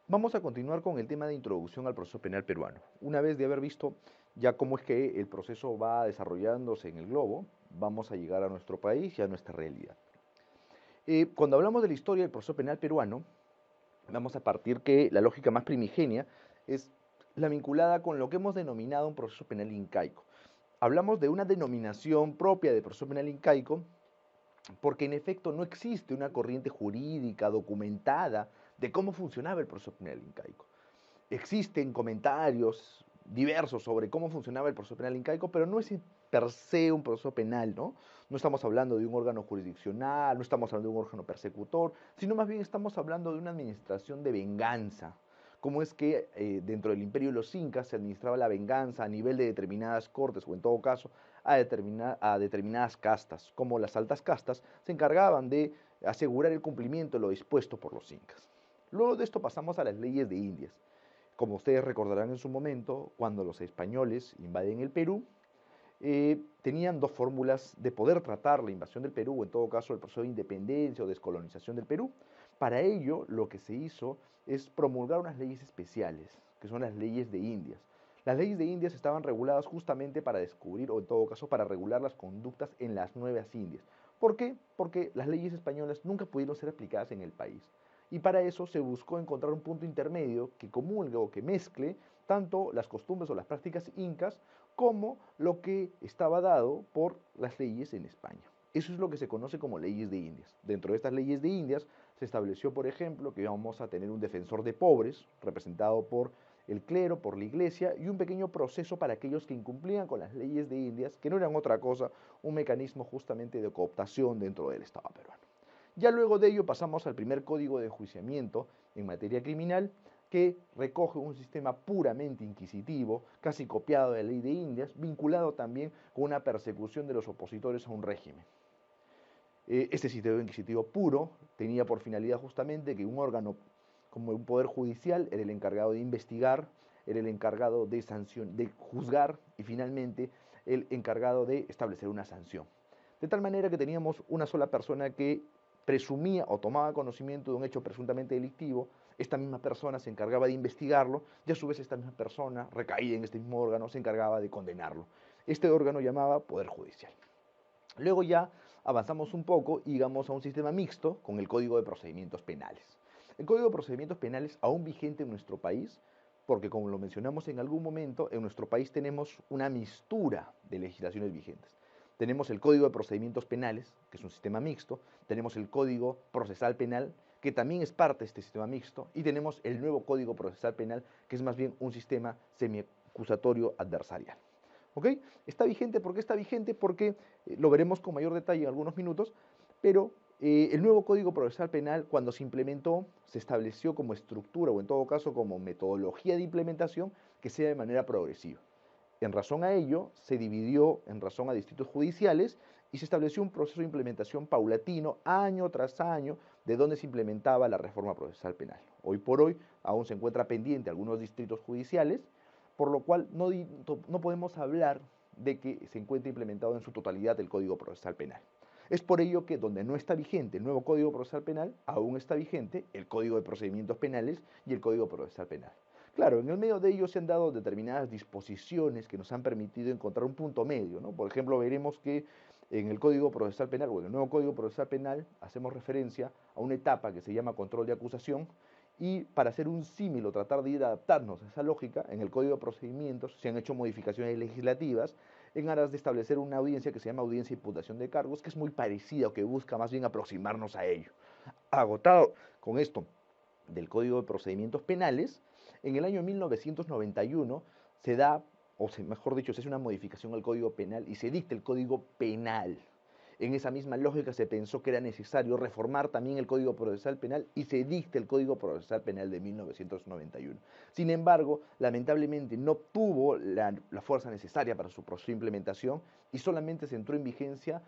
Vamos a continuar con el tema de introducción al proceso penal peruano. Una vez de haber visto ya cómo es que el proceso va desarrollándose en el globo, vamos a llegar a nuestro país y a nuestra realidad. Cuando hablamos de la historia del proceso penal peruano, vamos a partir que la lógica más primigenia es la vinculada con lo que hemos denominado un proceso penal incaico. Hablamos de una denominación propia de proceso penal incaico porque en efecto no existe una corriente jurídica documentada de cómo funcionaba el proceso penal incaico. Existen comentarios diversos sobre cómo funcionaba el proceso penal incaico, pero no es per se un proceso penal, ¿no? No estamos hablando de un órgano jurisdiccional, no estamos hablando de un órgano persecutor, sino más bien estamos hablando de una administración de venganza. Cómo es que dentro del imperio de los incas se administraba la venganza a nivel de determinadas cortes, o en todo caso a determinadas castas, como las altas castas se encargaban de asegurar el cumplimiento de lo dispuesto por los incas. Luego de esto pasamos a las leyes de Indias. Como ustedes recordarán en su momento, cuando los españoles invaden el Perú, tenían dos fórmulas de poder tratar la invasión del Perú, o en todo caso el proceso de independencia o descolonización del Perú. Para ello, lo que se hizo es promulgar unas leyes especiales, que son las leyes de Indias. Las leyes de Indias estaban reguladas justamente para descubrir, o en todo caso para regular las conductas en las nuevas Indias. ¿Por qué? Porque las leyes españolas nunca pudieron ser aplicadas en el país. Y para eso se buscó encontrar un punto intermedio que comulgue o que mezcle tanto las costumbres o las prácticas incas como lo que estaba dado por las leyes en España. Eso es lo que se conoce como leyes de Indias. Dentro de estas leyes de Indias se estableció, por ejemplo, que íbamos a tener un defensor de pobres, representado por el clero, por la iglesia, y un pequeño proceso para aquellos que incumplían con las leyes de Indias, que no eran otra cosa, un mecanismo justamente de cooptación dentro del Estado peruano. Ya luego de ello pasamos al primer código de enjuiciamiento en materia criminal, que recoge un sistema puramente inquisitivo, casi copiado de la ley de Indias, vinculado también con una persecución de los opositores a un régimen. Este sistema inquisitivo puro tenía por finalidad justamente que un órgano como un poder judicial era el encargado de investigar, era el encargado de juzgar y finalmente el encargado de establecer una sanción. De tal manera que teníamos una sola persona que presumía o tomaba conocimiento de un hecho presuntamente delictivo, esta misma persona se encargaba de investigarlo y a su vez esta misma persona, recaída en este mismo órgano, se encargaba de condenarlo. Este órgano llamaba Poder Judicial. Luego ya avanzamos un poco y llegamos a un sistema mixto con el Código de Procedimientos Penales. El Código de Procedimientos Penales aún vigente en nuestro país, porque como lo mencionamos en algún momento, en nuestro país tenemos una mistura de legislaciones vigentes. Tenemos el Código de Procedimientos Penales, que es un sistema mixto, tenemos el Código Procesal Penal, que también es parte de este sistema mixto, y tenemos el nuevo Código Procesal Penal, que es más bien un sistema semiacusatorio adversarial. ¿Ok? Está vigente, ¿por qué está vigente? Porque lo veremos con mayor detalle en algunos minutos, pero el nuevo Código Procesal Penal, cuando se implementó, se estableció como estructura, o en todo caso como metodología de implementación, que sea de manera progresiva. En razón a ello, se dividió en razón a distritos judiciales y se estableció un proceso de implementación paulatino, año tras año, de donde se implementaba la reforma procesal penal. Hoy por hoy aún se encuentra pendiente algunos distritos judiciales, por lo cual no podemos hablar de que se encuentre implementado en su totalidad el Código Procesal Penal. Es por ello que donde no está vigente el nuevo Código Procesal Penal, aún está vigente el Código de Procedimientos Penales y el Código Procesal Penal. Claro, en el medio de ellos se han dado determinadas disposiciones que nos han permitido encontrar un punto medio, ¿no? Por ejemplo, veremos que en el Código Procesal Penal, o en el nuevo Código Procesal Penal, hacemos referencia a una etapa que se llama control de acusación, y para hacer un símil o tratar de ir a adaptarnos a esa lógica, en el Código de Procedimientos se han hecho modificaciones legislativas en aras de establecer una audiencia que se llama audiencia de imputación de cargos, que es muy parecida o que busca más bien aproximarnos a ello. Agotado con esto del Código de Procedimientos Penales, en el año 1991 se da, o mejor dicho, se hace una modificación al Código Penal y se dicta el Código Penal. En esa misma lógica se pensó que era necesario reformar también el Código Procesal Penal y se dicta el Código Procesal Penal de 1991. Sin embargo, lamentablemente no tuvo la fuerza necesaria para su proceso de implementación y solamente se entró en vigencia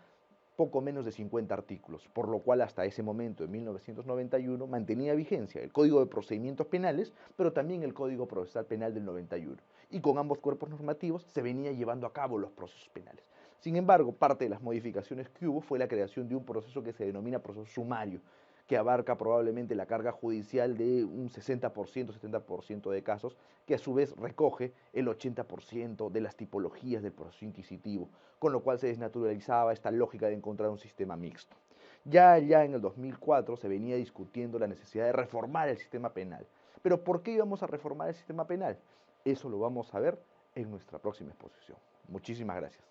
poco menos de 50 artículos, por lo cual hasta ese momento, en 1991, mantenía vigencia el Código de Procedimientos Penales, pero también el Código Procesal Penal del 91. Y con ambos cuerpos normativos se venía llevando a cabo los procesos penales. Sin embargo, parte de las modificaciones que hubo fue la creación de un proceso que se denomina proceso sumario, que abarca probablemente la carga judicial de un 60%, 70% de casos, que a su vez recoge el 80% de las tipologías del proceso inquisitivo, con lo cual se desnaturalizaba esta lógica de encontrar un sistema mixto. Ya en el 2004 se venía discutiendo la necesidad de reformar el sistema penal. Pero ¿por qué íbamos a reformar el sistema penal? Eso lo vamos a ver en nuestra próxima exposición. Muchísimas gracias.